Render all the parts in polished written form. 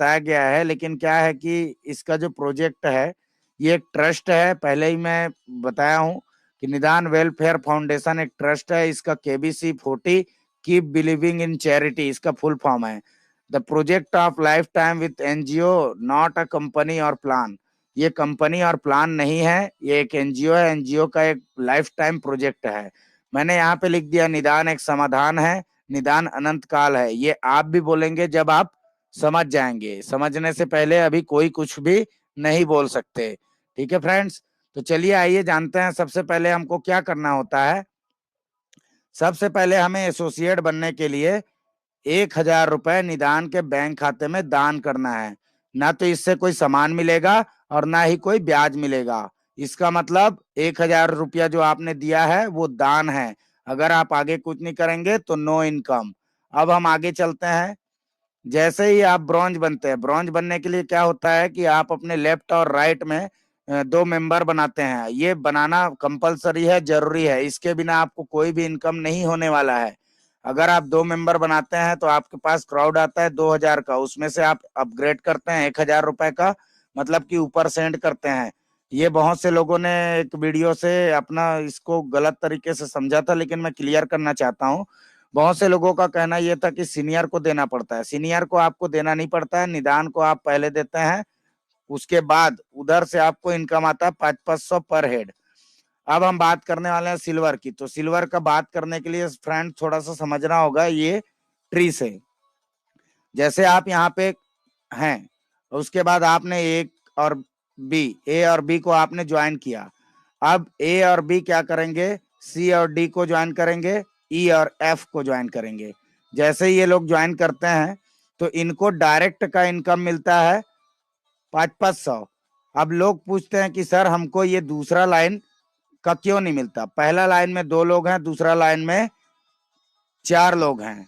बताया गया है, लेकिन क्या है कि इसका जो प्रोजेक्ट है ये एक ट्रस्ट है। पहले ही मैं बताया हूँ कि निदान वेलफेयर फाउंडेशन एक ट्रस्ट है। इसका KBC 40 keep believing in charity इसका फुल फॉर्म है। The project of life time with NGO, not a company और प्लान। ये कंपनी और प्लान नहीं है, ये एक NGO है। NGO का एक लाइफ टाइम प्रोजेक्ट है। मैंने यहाँ पे लिख दिया निदान एक समाधान है, निदान अनंत काल है। ये आप भी बोलेंगे जब आप समझ जाएंगे, समझने से पहले अभी कोई कुछ भी नहीं बोल सकते। ठीक है फ्रेंड्स, तो चलिए आइए जानते हैं सबसे पहले हमको क्या करना होता है। सबसे पहले हमें एसोसिएट बनने के लिए 1,000 रुपए निदान के बैंक खाते में दान करना है। ना तो इससे कोई सामान मिलेगा और ना ही कोई ब्याज मिलेगा। इसका मतलब 1,000 रुपया जो आपने दिया है वो दान है। अगर आप आगे कुछ नहीं करेंगे तो नो इनकम। अब हम आगे चलते हैं। जैसे ही आप ब्रॉन्ज बनते हैं, ब्रॉन्ज बनने के लिए क्या होता है कि आप अपने लेफ्ट और राइट में 2 मेंबर बनाते हैं। ये बनाना कंपलसरी है, जरूरी है। इसके बिना आपको कोई भी इनकम नहीं होने वाला है। अगर आप 2 मेंबर बनाते हैं तो आपके पास क्राउड आता है 2,000 का, उसमें से आप अपग्रेड करते हैं 1,000 रुपए का, मतलब कि ऊपर सेंड करते हैं। ये बहुत से लोगों ने एक वीडियो से अपना इसको गलत तरीके से समझा था, लेकिन मैं क्लियर करना चाहता हूँ। बहुत से लोगों का कहना यह था कि सीनियर को देना पड़ता है। सीनियर को आपको देना नहीं पड़ता है, निदान को आप पहले देते हैं, उसके बाद उधर से आपको इनकम आता है 500-500 पर हेड। अब हम बात करने वाले हैं सिल्वर की। तो सिल्वर का बात करने के लिए फ्रेंड थोड़ा सा समझना होगा ये ट्री से। जैसे आप यहाँ पे हैं, उसके बाद आपने ए और बी को आपने ज्वाइन किया। अब ए और बी क्या करेंगे, सी और डी को ज्वाइन करेंगे, ई और एफ को ज्वाइन करेंगे। जैसे ही ये लोग ज्वाइन करते हैं तो इनको डायरेक्ट का इनकम मिलता है 500-500। अब लोग पूछते हैं कि सर हमको ये दूसरा लाइन का क्यों नहीं मिलता। पहला लाइन में 2 लोग हैं, दूसरा लाइन में 4 लोग हैं,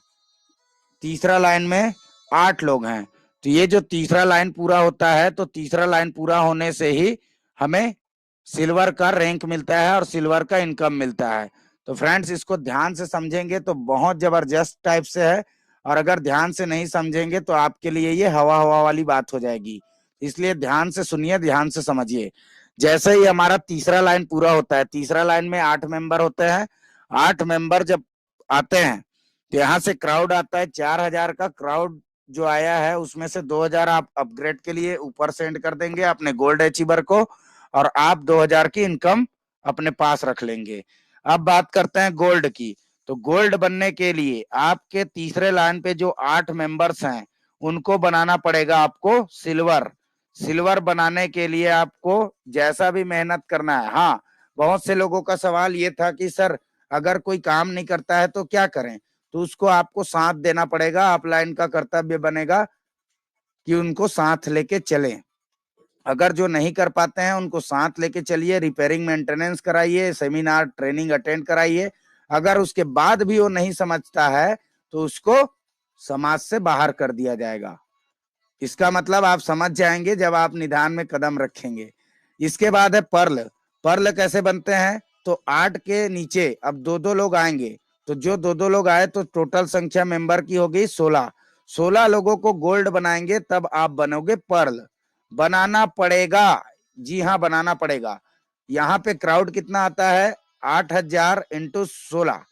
तीसरा लाइन में 8 लोग हैं। तो ये जो तीसरा लाइन पूरा होता है, तो तीसरा लाइन पूरा होने से ही हमें सिल्वर का रैंक मिलता है और सिल्वर का इनकम मिलता है। तो फ्रेंड्स इसको ध्यान से समझेंगे तो बहुत जबरदस्त टाइप से है, और अगर ध्यान से नहीं समझेंगे तो आपके लिए ये हवा हवा वाली बात हो जाएगी। इसलिए ध्यान से सुनिए, ध्यान से समझिए। जैसे ही हमारा तीसरा लाइन पूरा होता है, तीसरा लाइन में 8 मेंबर होते हैं। 8 मेंबर जब आते हैं तो यहाँ से क्राउड आता है 4,000 का। क्राउड जो आया है उसमें से 2,000 आप अपग्रेड के लिए ऊपर सेंड कर देंगे अपने गोल्ड अचीवर को, और आप 2,000 की इनकम अपने पास रख लेंगे। अब बात करते हैं गोल्ड की। तो गोल्ड बनने के लिए आपके तीसरे लाइन पे जो 8 मेंबर्स हैं उनको बनाना पड़ेगा आपको सिल्वर। सिल्वर बनाने के लिए आपको जैसा भी मेहनत करना है। हाँ, बहुत से लोगों का सवाल ये था कि सर अगर कोई काम नहीं करता है तो क्या करें। तो उसको आपको साथ देना पड़ेगा। अपलाइन का कर्तव्य बनेगा कि उनको साथ लेके चलें। अगर जो नहीं कर पाते हैं उनको साथ लेके चलिए, रिपेयरिंग मेंटेनेंस कराइए, सेमिनार ट्रेनिंग अटेंड कराइए। अगर उसके बाद भी वो नहीं समझता है तो उसको समाज से बाहर कर दिया जाएगा। इसका मतलब आप समझ जाएंगे जब आप निदान में कदम रखेंगे। इसके बाद है पर्ल। पर्ल कैसे बनते हैं, तो 8 के नीचे अब 2-2 लोग आएंगे। तो जो 2-2 लोग आए तो टोटल संख्या मेंबर की होगी 16। 16 लोगों को गोल्ड बनाएंगे तब आप बनोगे पर्ल। बनाना पड़ेगा, जी हाँ बनाना पड़ेगा। यहाँ पे क्राउड कितना आता है, 8,000 इंटू 16।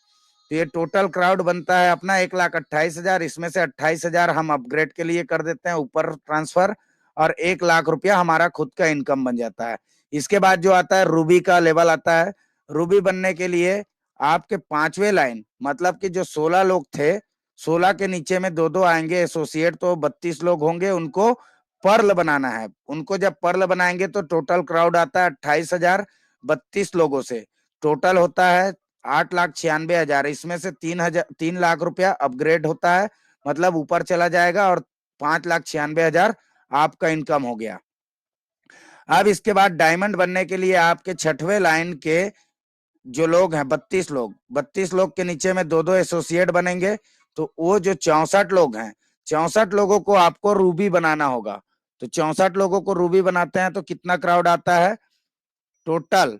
तो ये टोटल क्राउड बनता है अपना 1,28,000। इसमें से 28,000 हम अपग्रेड के लिए कर देते हैं ऊपर ट्रांसफर, और 1,00,000 रुपया हमारा खुद का इनकम बन जाता है। इसके बाद जो आता है रूबी का लेवल आता है। रूबी बनने के लिए आपके 5वें लाइन, मतलब कि जो 16 लोग थे, 16 के नीचे में 2-2 आएंगे एसोसिएट, तो 32 लोग होंगे। उनको पर्ल बनाना है। उनको जब पर्ल बनाएंगे तो टोटल क्राउड आता है 28,000 32 लोगों से। टोटल होता है 8,96,000। इसमें से 3 लाख रुपया अपग्रेड होता है, मतलब ऊपर चला जाएगा, और 5,96,000 आपका इनकम हो गया। अब इसके बाद डायमंड बनने के लिए आपके 6वें लाइन के जो लोग हैं 32 लोग के नीचे में 2-2 एसोसिएट बनेंगे। तो वो जो 64 लोग हैं, 64 लोगों को आपको रूबी बनाना होगा। तो 64 लोगों को रूबी बनाते हैं तो कितना क्राउड आता है, टोटल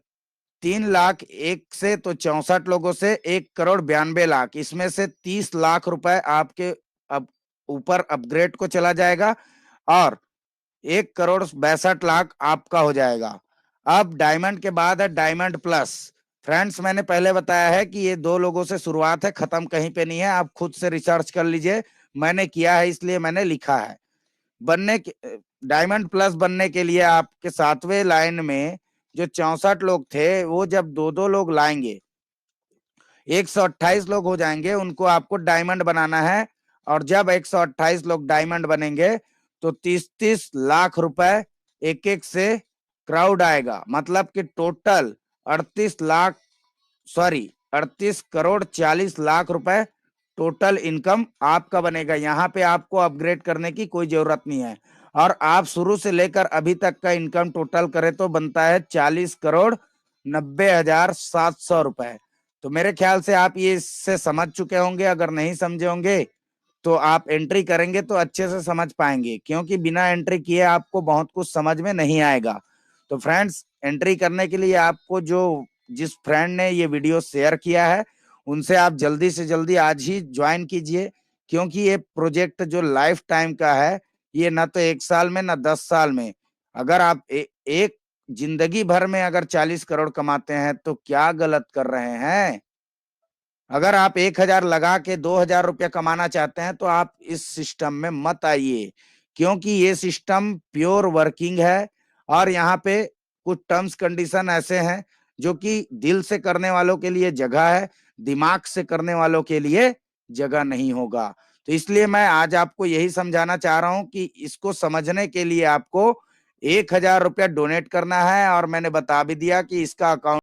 3,01,000 से, तो 64 लोगों से 1,92,00,000। इसमें से 30 लाख रुपए आपके अब ऊपर अपग्रेड को चला जाएगा, और 1,62,00,000 आपका हो जाएगा। अब डायमंड के बाद है डायमंड प्लस। फ्रेंड्स, मैंने पहले बताया है कि ये 2 लोगों से शुरुआत है, खत्म कहीं पे नहीं है। आप खुद से रिसर्च कर लीजिए, मैंने किया है इसलिए मैंने लिखा है। बनने के डायमंड प्लस बनने के लिए आपके 7वें लाइन में जो 64 लोग थे, वो जब 2-2 लोग लाएंगे 128 लोग हो जाएंगे, उनको आपको डायमंड बनाना है। और जब 128 लोग डायमंड बनेंगे तो 30-30 लाख रुपए एक एक से क्राउड आएगा। मतलब कि टोटल 38 करोड़ 40 लाख रुपए टोटल इनकम आपका बनेगा। यहाँ पे आपको अपग्रेड करने की कोई जरूरत नहीं है। और आप शुरू से लेकर अभी तक का इनकम टोटल करें तो बनता है 40,90,700 रुपए। तो मेरे ख्याल से आप ये इससे समझ चुके होंगे। अगर नहीं समझे होंगे तो आप एंट्री करेंगे तो अच्छे से समझ पाएंगे, क्योंकि बिना एंट्री किए आपको बहुत कुछ समझ में नहीं आएगा। तो फ्रेंड्स, एंट्री करने के लिए आपको जिस फ्रेंड ने ये वीडियो शेयर किया है, उनसे आप जल्दी से जल्दी आज ही ज्वाइन कीजिए, क्योंकि ये प्रोजेक्ट जो लाइफ टाइम का है, ये ना तो 1 साल में ना 10 साल में। अगर आप एक जिंदगी भर में अगर 40 करोड़ कमाते हैं तो क्या गलत कर रहे हैं। अगर आप 1,000 लगा के 2,000 रुपया कमाना चाहते हैं तो आप इस सिस्टम में मत आइए, क्योंकि ये सिस्टम प्योर वर्किंग है। और यहाँ पे कुछ टर्म्स कंडीशन ऐसे हैं जो कि दिल से करने वालों के लिए जगह है, दिमाग से करने वालों के लिए जगह नहीं होगा। तो इसलिए मैं आज आपको यही समझाना चाह रहा हूं कि इसको समझने के लिए आपको 1,000 रुपया डोनेट करना है। और मैंने बता भी दिया कि इसका अकाउंट